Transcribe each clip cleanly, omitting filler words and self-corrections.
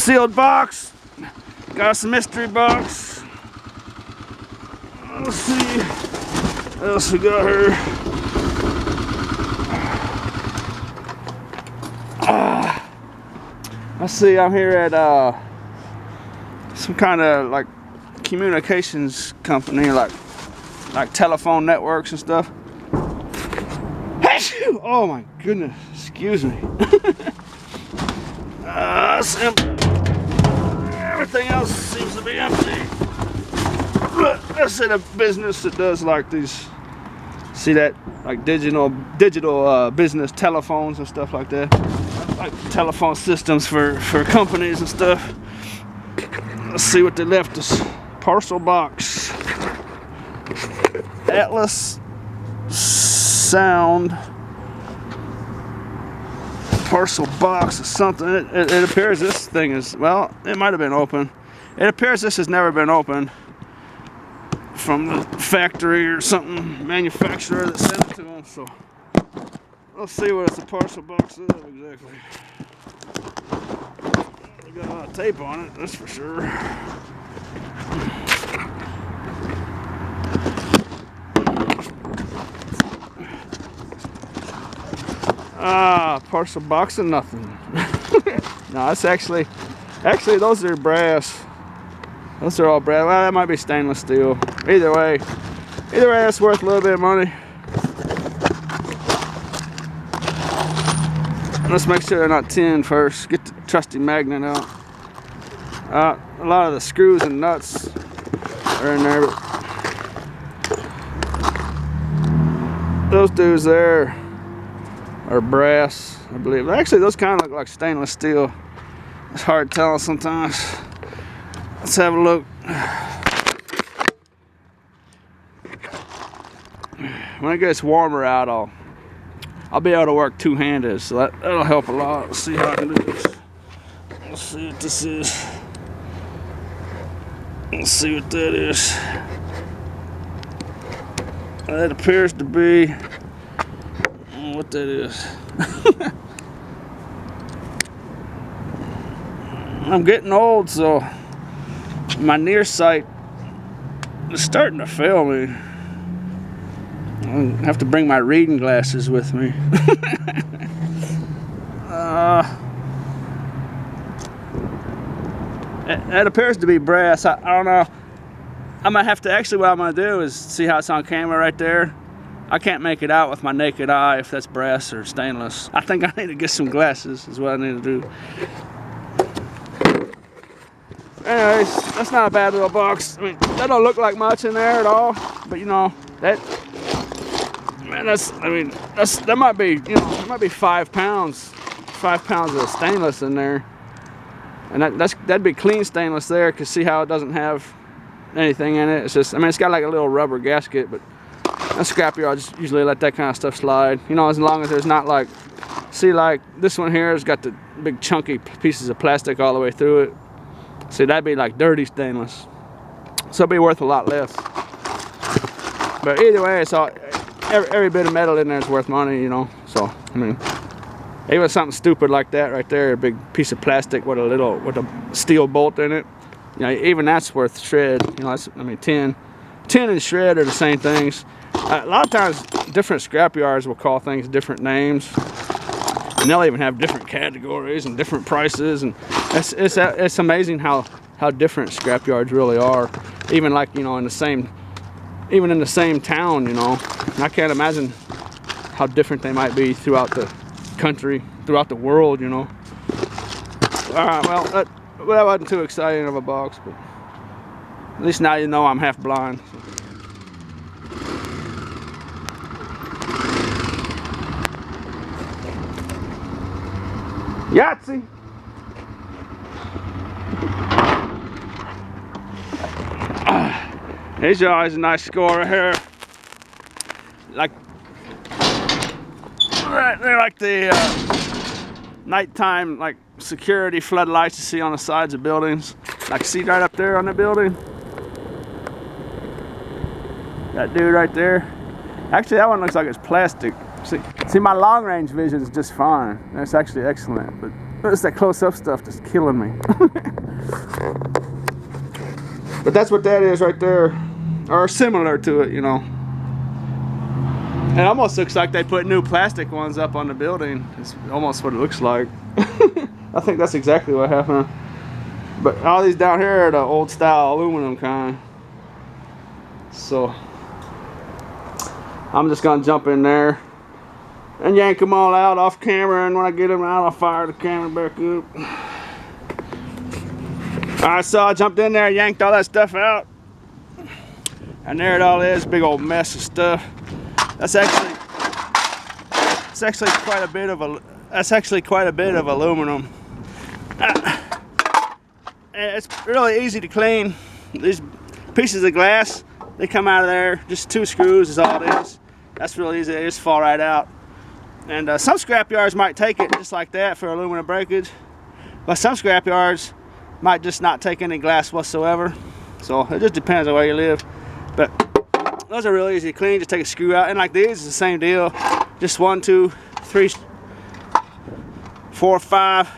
sealed box. Got us a mystery box. Let's see what else we got here. Let's see, I'm here at some kind of like communications company, like telephone networks and stuff. Oh my goodness, excuse me. It's empty. Everything else seems to be empty. But that's in a business that does like these, see that, like digital business telephones and stuff like that, like telephone systems for companies and stuff. Let's see what they left us. Parcel box, Atlas Sound parcel box or something. It appears this thing is, well, it might have been open. It appears this has never been opened from the factory or something, manufacturer that sent it to them. So let's see what the parcel box is exactly. We got a lot of tape on it, that's for sure. Parcel box of nothing. No, it's actually those are brass. Those are all brass. Well, that might be stainless steel. Either way, it's worth a little bit of money. Let's make sure they're not tin first. Get the trusty magnet out. A lot of the screws and nuts are in there, but those dudes there are brass, I believe. Actually, those kind of look like stainless steel. It's hard to tell sometimes. Let's have a look. When it gets warmer out, I'll be able to work two-handed, so that'll help a lot. Let's see how I can do this. Let's see what this is. Let's see what that is. That appears to be, I don't know what that is. I'm getting old, so my near sight is starting to fail me. I have to bring my reading glasses with me. It appears to be brass. I don't know. I might have to, actually what I'm going to do is see how it's on camera right there. I can't make it out with my naked eye if that's brass or stainless. I think I need to get some glasses is what I need to do. Anyways, that's not a bad little box. I mean, that don't look like much in there at all, but you know, that might be, you know, it might be 5 pounds. 5 pounds of stainless in there. And that'd be clean stainless there, because see how it doesn't have anything in it. It's just, I mean, it's got like a little rubber gasket, but a scrapyard, I just usually let that kind of stuff slide. You know, as long as there's not like, see, like this one here has got the big chunky pieces of plastic all the way through it. See, that'd be like dirty stainless. So it'd be worth a lot less. But either way, it's all, every bit of metal in there is worth money, you know. So, I mean, even something stupid like that right there, a big piece of plastic with a steel bolt in it, you know, even that's worth shred. You know, that's, I mean, tin and shred are the same things. A lot of times, different scrap yards will call things different names, and they'll even have different categories and different prices. And it's amazing how different scrap yards really are. Even like, you know, in the same town, you know, I can't imagine how different they might be throughout the country, throughout the world, you know. All right, well, that wasn't too exciting of a box, but at least now you know I'm half blind. So. Yahtzee! Here's always a nice score right here. They're like the nighttime like security floodlights you see on the sides of buildings. Like, see right up there on the building? That dude right there. Actually, that one looks like it's plastic. See, my long range vision is just fine. That's actually excellent. But It's that close-up stuff that's killing me. But that's what that is right there, or similar to it, you know. It almost looks like they put new plastic ones up on the building. It's almost what it looks like. I think that's exactly what happened. But all these down here are the old style aluminum kind. So I'm just gonna jump in there and yank them all out off camera, and when I get them out, I'll fire the camera back up. Alright, so I jumped in there, yanked all that stuff out, and there it all is, big old mess of stuff. That's actually quite a bit of aluminum. It's really easy to clean. These pieces of glass, they come out of there, just 2 screws is all it is. That's really easy, they just fall right out. And some scrap yards might take it just like that for aluminum breakage, but some scrap yards might just not take any glass whatsoever. So it just depends on where you live. But those are really easy to clean. Just take a screw out, and like these, it's the same deal. Just 1, 2, 3, 4, 5.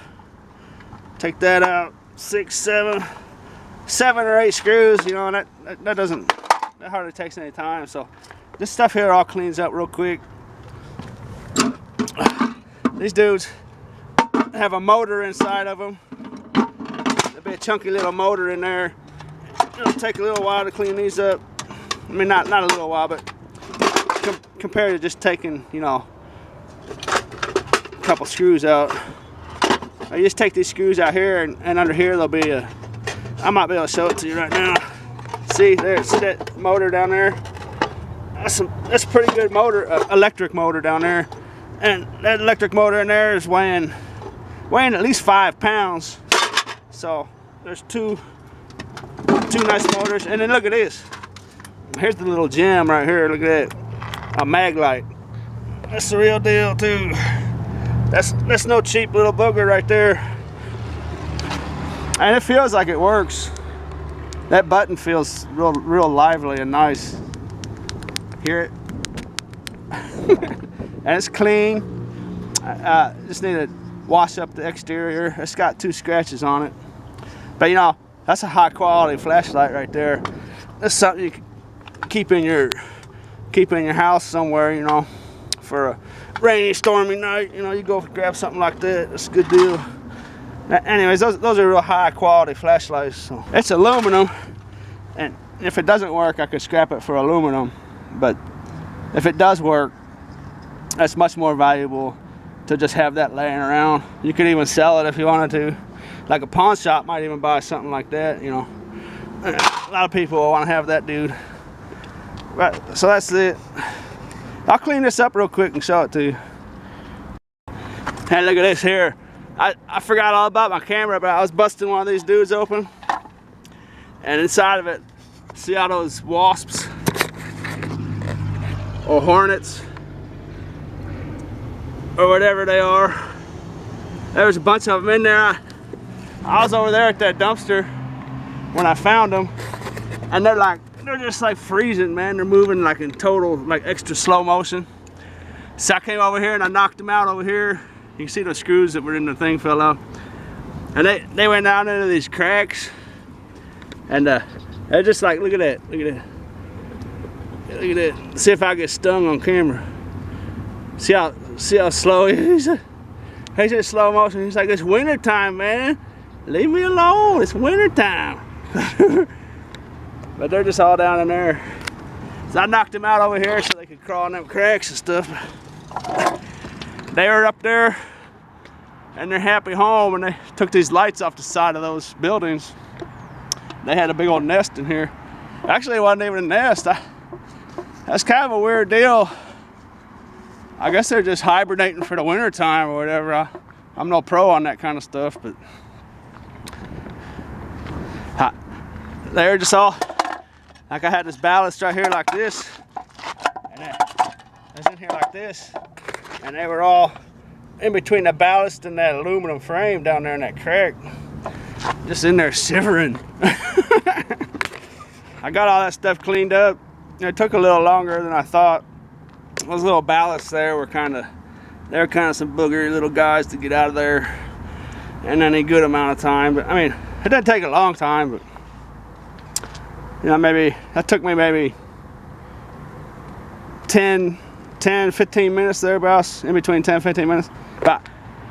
Take that out. 6, 7 or 8 screws. You know, and that hardly takes any time. So this stuff here all cleans up real quick. These dudes have a motor inside of them. There'll be a chunky little motor in there. It'll take a little while to clean these up. I mean, not a little while, but compared to just taking, you know, a couple screws out. I just take these screws out here, and under here there'll be a, I might be able to show it to you right now. See that motor down there? That's a pretty good motor, electric motor down there. And that electric motor in there is weighing at least 5 pounds. So there's two nice motors. And then look at this. Here's the little gem right here. Look at that. A mag light. That's the real deal too. That's no cheap little booger right there. And it feels like it works. That button feels real lively and nice. Hear it? And it's clean. Just need to wash up the exterior. It's got 2 scratches on it. But you know, that's a high quality flashlight right there. That's something you can keep in your house somewhere, you know, for a rainy, stormy night. You know, you go grab something like that. It's a good deal. Anyways, those are real high quality flashlights. So it's aluminum, and if it doesn't work, I could scrap it for aluminum. But if it does work, that's much more valuable to just have that laying around. You could even sell it if you wanted to. Like a pawn shop might even buy something like that, you know. A lot of people will want to have that, dude. But, so that's it. I'll clean this up real quick and show it to you. Hey, look at this here. I forgot all about my camera, but I was busting one of these dudes open. And inside of it, see all those wasps or hornets or whatever they are. There was a bunch of them in there. I was over there at that dumpster when I found them, and they're just like freezing, man. They're moving like in total, like extra slow motion. So I came over here and I knocked them out over here. You can see the screws that were in the thing fell out, and they went down into these cracks, and they're just like, look at that, look at that, look at that. See if I get stung on camera. See how slow he is. He's in slow motion. He's like, it's winter time, man. Leave me alone. It's winter time. But they're just all down in there. So I knocked them out over here so they could crawl in them cracks and stuff. They were up there in their happy home, and they took these lights off the side of those buildings. They had a big old nest in here. Actually, it wasn't even a nest. That's kind of a weird deal. I guess they're just hibernating for the winter time or whatever. I'm no pro on that kind of stuff, but they're just all, like I had this ballast right here like this, and I was in here like this, and they were all in between the ballast and that aluminum frame down there in that crack, just in there shivering. I got all that stuff cleaned up. It took a little longer than I thought. Those little ballasts there were they were kind of some boogery little guys to get out of there. in any good amount of time. But I mean, it didn't take a long time, but you know, maybe that took me maybe 10, 15 minutes thereabouts, in between 10 15 minutes. But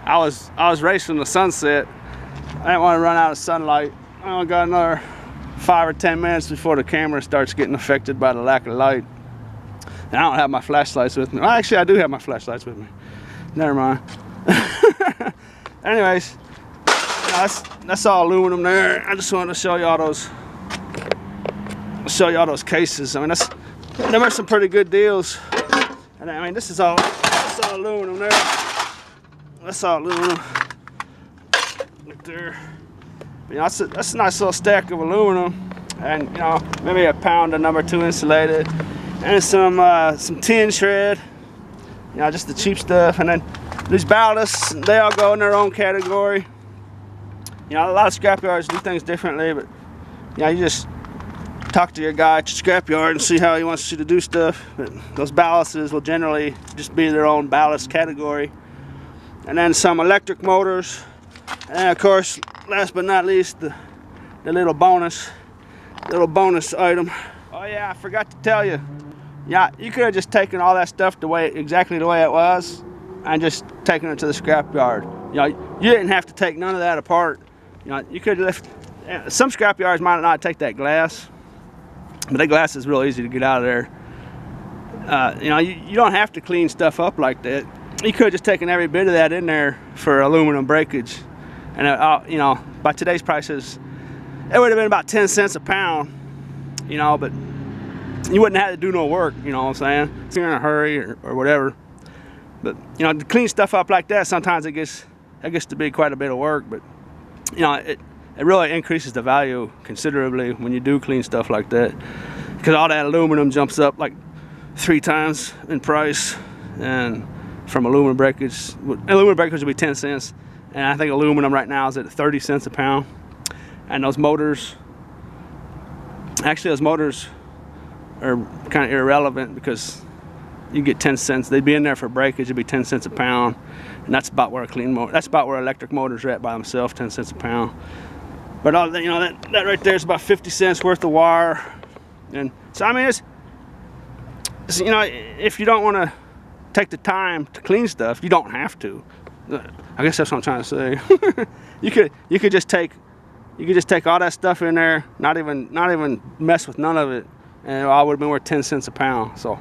I was racing the sunset. I didn't want to run out of sunlight. I only got another 5 or 10 minutes before the camera starts getting affected by the lack of light. And I don't have my flashlights with me. Well, actually, I do have my flashlights with me. Never mind. Anyways, that's all aluminum there. I just wanted to show y'all those cases. I mean, there were some pretty good deals. And I mean, that's all aluminum there. That's all aluminum right there. But, you know, that's a nice little stack of aluminum, and you know, maybe a pound of #2 insulated, and some tin shred. You know, just the cheap stuff. And then these ballasts, they all go in their own category. You know, a lot of scrapyards do things differently, but you know, you just talk to your guy at your scrapyard and see how he wants you to do stuff. But those ballasts will generally just be their own ballast category. And then some electric motors, and of course, last but not least, the little bonus item. Oh yeah, I forgot to tell you. Yeah, you could have just taken all that stuff exactly the way it was, and just taken it to the scrapyard. You know, you didn't have to take none of that apart. You know, you could have left. Some scrapyards might not take that glass, but that glass is real easy to get out of there. You know, you don't have to clean stuff up like that. You could have just taken every bit of that in there for aluminum breakage, and you know, by today's prices, it would have been about 10 cents a pound. You know, but you wouldn't have to do no work. You know what I'm saying? If you're in a hurry or whatever. But you know, to clean stuff up like that, sometimes it gets to be quite a bit of work. But you know, it really increases the value considerably when you do clean stuff like that, because all that aluminum jumps up like 3 times in price. And from aluminum breakage would be 10 cents, and I think aluminum right now is at 30 cents a pound. And those motors are kind of irrelevant, because you get 10 cents. They'd be in there for breakage. It'd be 10 cents a pound, and that's about where that's about where electric motors are at by themselves, 10 cents a pound. But all you know, that right there is about 50 cents worth of wire. And so I mean, it's you know, if you don't want to take the time to clean stuff, you don't have to. I guess that's what I'm trying to say. you could just take all that stuff in there, not even mess with none of it, and it all would have been worth 10 cents a pound. So,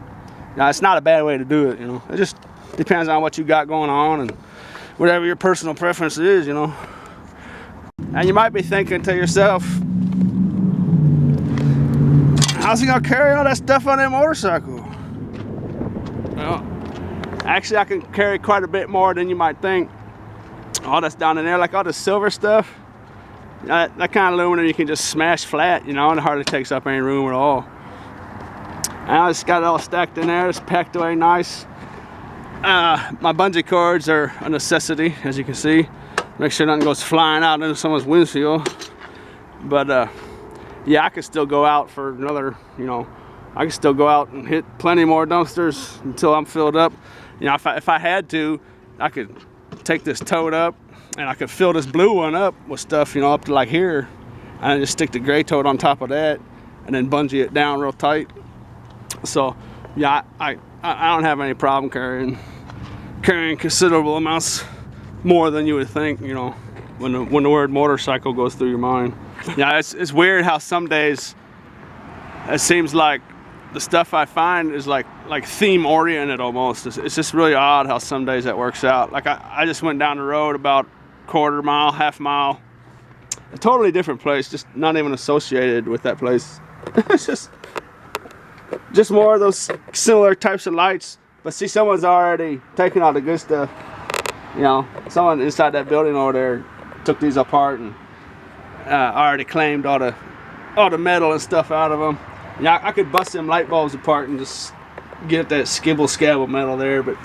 now it's not a bad way to do it. You know, it just depends on what you got going on and whatever your personal preference is. You know, and you might be thinking to yourself, how's he gonna carry all that stuff on that motorcycle? Well, actually, I can carry quite a bit more than you might think. All that's down in there, like all the silver stuff, that kind of aluminum you can just smash flat, you know, and it hardly takes up any room at all. And I just got it all stacked in there. It's packed away nice. My bungee cords are a necessity, as you can see. Make sure nothing goes flying out into someone's windshield. But yeah, I could still go out for another, you know, I could still go out and hit plenty more dumpsters until I'm filled up. You know, if I had to, I could take this tote up and I could fill this blue one up with stuff, you know, up to like here, and then just stick the gray tote on top of that, and then bungee it down real tight. So yeah, I don't have any problem carrying considerable amounts more than you would think, you know, when the word motorcycle goes through your mind. Yeah, it's weird how some days it seems like the stuff I find is like theme oriented almost. It's just really odd how some days that works out. Like I just went down the road about quarter mile, half mile, a totally different place, just not even associated with that place. It's just more of those similar types of lights. But see, someone's already taken all the good stuff. You know, someone inside that building over there took these apart and already claimed all the metal and stuff out of them. Yeah, I could bust them light bulbs apart and just get that skibble scabble metal there, but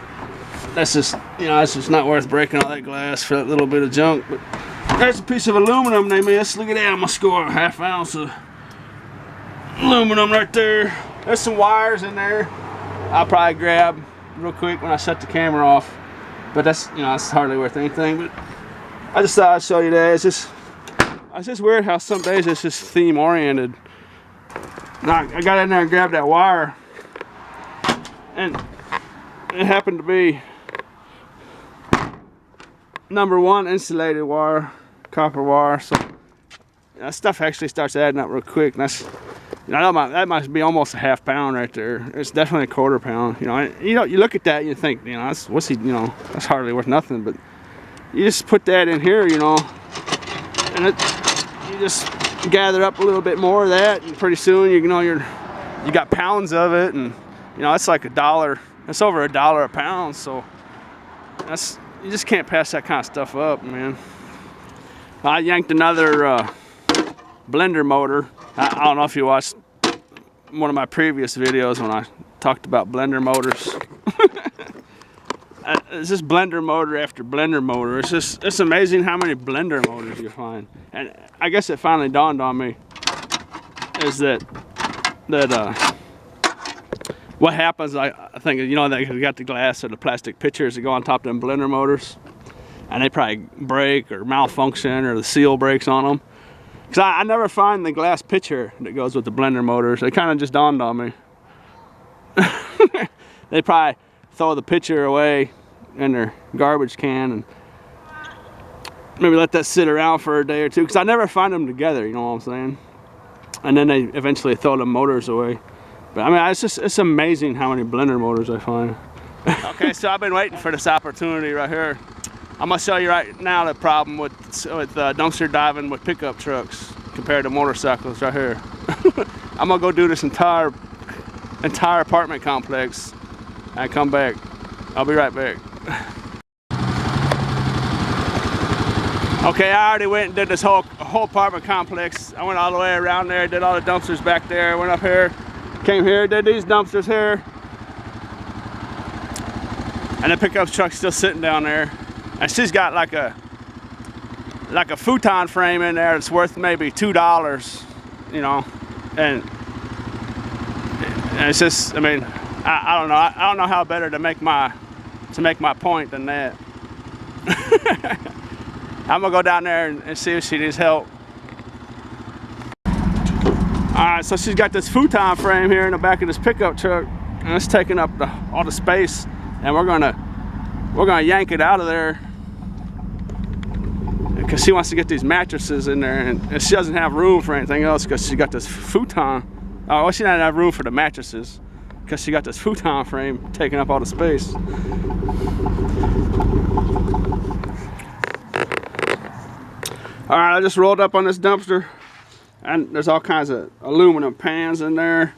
that's just, you know, it's just not worth breaking all that glass for that little bit of junk. But there's a piece of aluminum they missed. Look at that, I'm gonna score a ½ ounce of aluminum right there. There's some wires in there I'll probably grab real quick when I shut the camera off, but that's, you know, that's hardly worth anything. But I just thought I'd show you that. It's just weird how some days it's just theme oriented. Now, I got in there and grabbed that wire, and it happened to be #1 insulated wire, copper wire. So that stuff actually starts adding up real quick. And that's, you know, that must be almost a ½ pound right there. It's definitely a ¼ pound. You know, you look at that and you think, you know, that's what's he, you know, that's hardly worth nothing. But you just put that in here, you know, and you just gather up a little bit more of that, and pretty soon you know you got pounds of it, and you know it's like $1. It's over $1 a pound. So that's, you just can't pass that kind of stuff up, man. I yanked another blender motor. I don't know if you watched one of my previous videos when I talked about blender motors. It's just blender motor after blender motor. It's amazing how many blender motors you find. And I guess it finally dawned on me is that what happens, I think, you know, they got the glass or the plastic pitchers that go on top of them blender motors, and they probably break or malfunction, or the seal breaks on them. Because I never find the glass pitcher that goes with the blender motors. It kind of just dawned on me. They probably throw the pitcher away in their garbage can and maybe let that sit around for a day or two, because I never find them together, you know what I'm saying? And then they eventually throw the motors away. But I mean, it's amazing how many blender motors I find. Okay, so I've been waiting for this opportunity right here. I'm gonna show you right now the problem with dumpster diving with pickup trucks compared to motorcycles right here. I'm gonna go do this entire apartment complex and come back. I'll be right back. Okay, I already went and did this whole apartment complex. I went all the way around there, did all the dumpsters back there, went up here, came here, did these dumpsters here. And the pickup truck's still sitting down there. And she's got like a futon frame in there that's worth maybe $2, you know. And it's just, I mean, I don't know. I don't know how better to make my point than that. I'm gonna go down there and see if she needs help. Alright, so she's got this futon frame here in the back of this pickup truck, and it's taking up all the space, and we're gonna yank it out of there because she wants to get these mattresses in there, and she doesn't have room for anything else because she got this futon. Oh, well, she doesn't have room for the mattresses because she got this futon frame taking up all the space. Alright, I just rolled up on this dumpster, and there's all kinds of aluminum pans in there.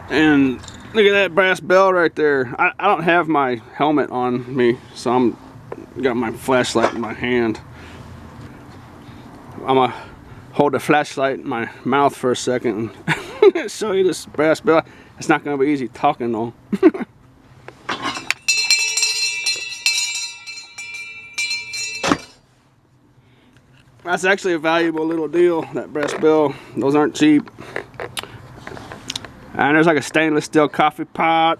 And look at that brass bell right there. I don't have my helmet on me, so I'm got my flashlight in my hand. I'm gonna hold the flashlight in my mouth for a second and show you this brass bell. It's not gonna be easy talking though. That's actually a valuable little deal, that brass bell. Those aren't cheap. And there's like a stainless steel coffee pot,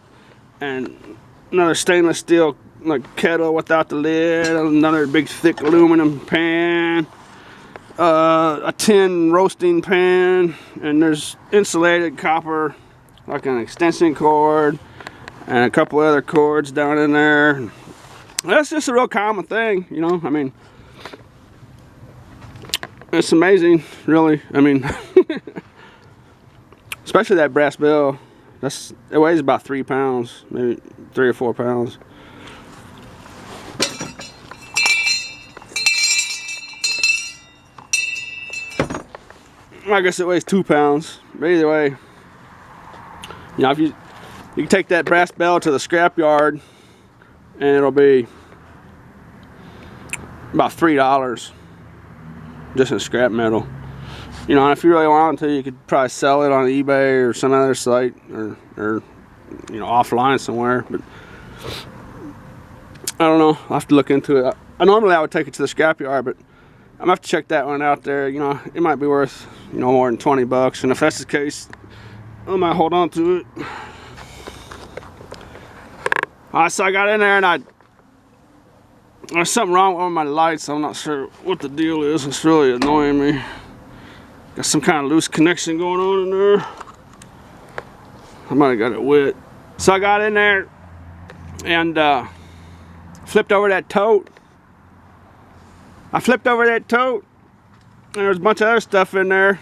and another stainless steel like kettle without the lid, another big thick aluminum pan, a tin roasting pan, and there's insulated copper, like an extension cord, and a couple other cords down in there. That's just a real common thing, you know. I mean, it's amazing, really. I mean, especially that brass bell. It weighs about 3 pounds, maybe 3 or 4 pounds. I guess it weighs 2 pounds. But either way, you know, if you can take that brass bell to the scrap yard, and it'll be about $3 just in scrap metal. You know, if you really wanted to, you could probably sell it on eBay or some other site, or you know, offline somewhere. But I don't know. I'll have to look into it. Normally I would take it to the scrap yard, but I'm gonna have to check that one out there. You know, it might be worth, you know, more than 20 bucks. And if that's the case, I might hold on to it. Alright, so I got in there and I There's something wrong with my lights. I'm not sure what the deal is. It's really annoying me. Got some kind of loose connection going on in there. I might have got it wet. So I got in there and flipped over that tote. I flipped over that tote and there's a bunch of other stuff in there.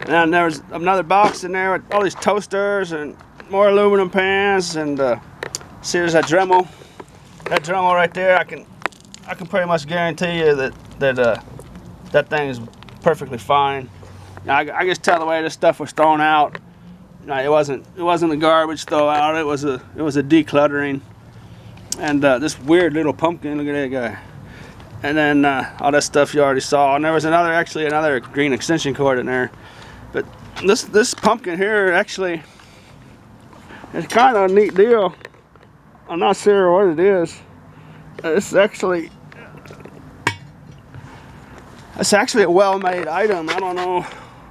And there's another box in there with all these toasters and more aluminum pans, and see, there's that Dremel. That Dremel right there, I can pretty much guarantee you that thing is perfectly fine. Now, I just tell the way this stuff was thrown out. No, it wasn't a garbage throw out. It was a decluttering. And this weird little pumpkin. Look at that guy. And then all that stuff you already saw. And there was actually another green extension cord in there. But this pumpkin here actually is kind of a neat deal. I'm not sure what it is. It's actually a well-made item. I don't know.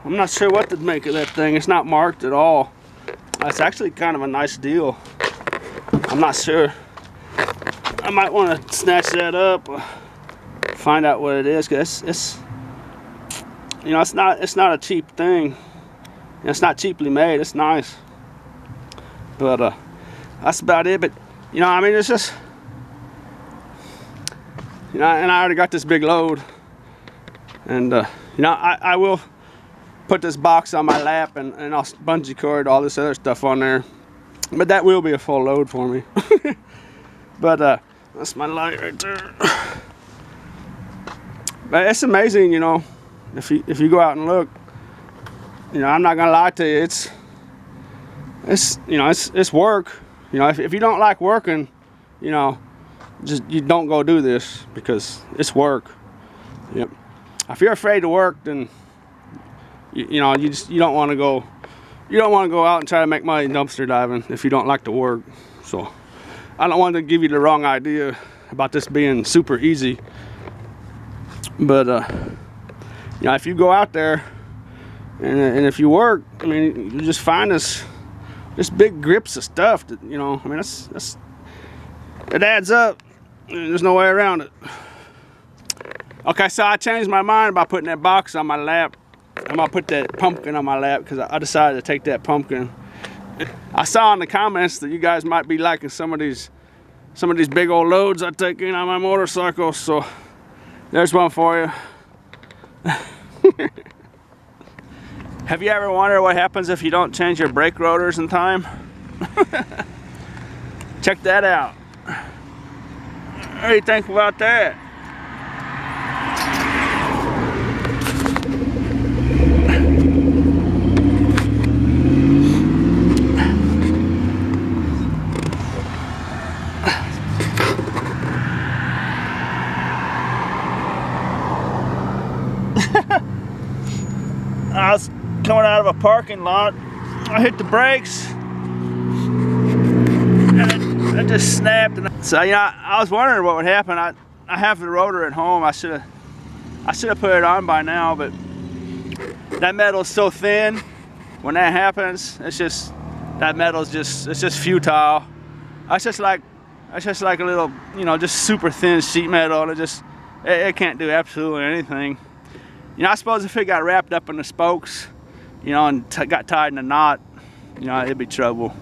I'm not sure what to make of that thing. It's not marked at all. It's actually kind of a nice deal. I'm not sure. I might want to snatch that up, find out what it is, because it's you know, it's not a cheap thing. It's not cheaply made. It's nice, but that's about it. But you know, I mean, it's just, you know, and I already got this big load, and you know, I will put this box on my lap and I'll bungee cord all this other stuff on there, but that will be a full load for me. But that's my light right there. But it's amazing, you know, if you go out and look, you know, I'm not gonna lie to you, it's you know, it's work. You know, if you don't like working, you know, you don't go do this, because it's work. Yep. If you're afraid to work, then you know, you don't want to go. You don't want to go out and try to make money dumpster diving if you don't like to work. So I don't want to give you the wrong idea about this being super easy. But you know, if you go out there and if you work, I mean, you just find this big grips of stuff that, you know, I mean, it adds up. There's no way around it. Okay, so I changed my mind about putting that box on my lap. I'm gonna put that pumpkin on my lap because I decided to take that pumpkin. I saw in the comments that you guys might be liking some of these big old loads I take in on my motorcycle, so there's one for you. Have you ever wondered what happens if you don't change your brake rotors in time? Check that out. What do you think about that? I was coming out of a parking lot. I hit the brakes and it just snapped. And so, you know, I was wondering what would happen. I have the rotor at home. I should have put it on by now, but that metal's so thin. When that happens, it's just, that metal's just, it's just futile. It's just like a little, you know, just super thin sheet metal, and it can't do absolutely anything. You know, I suppose if it got wrapped up in the spokes, you know, and got tied in a knot, you know, it'd be trouble.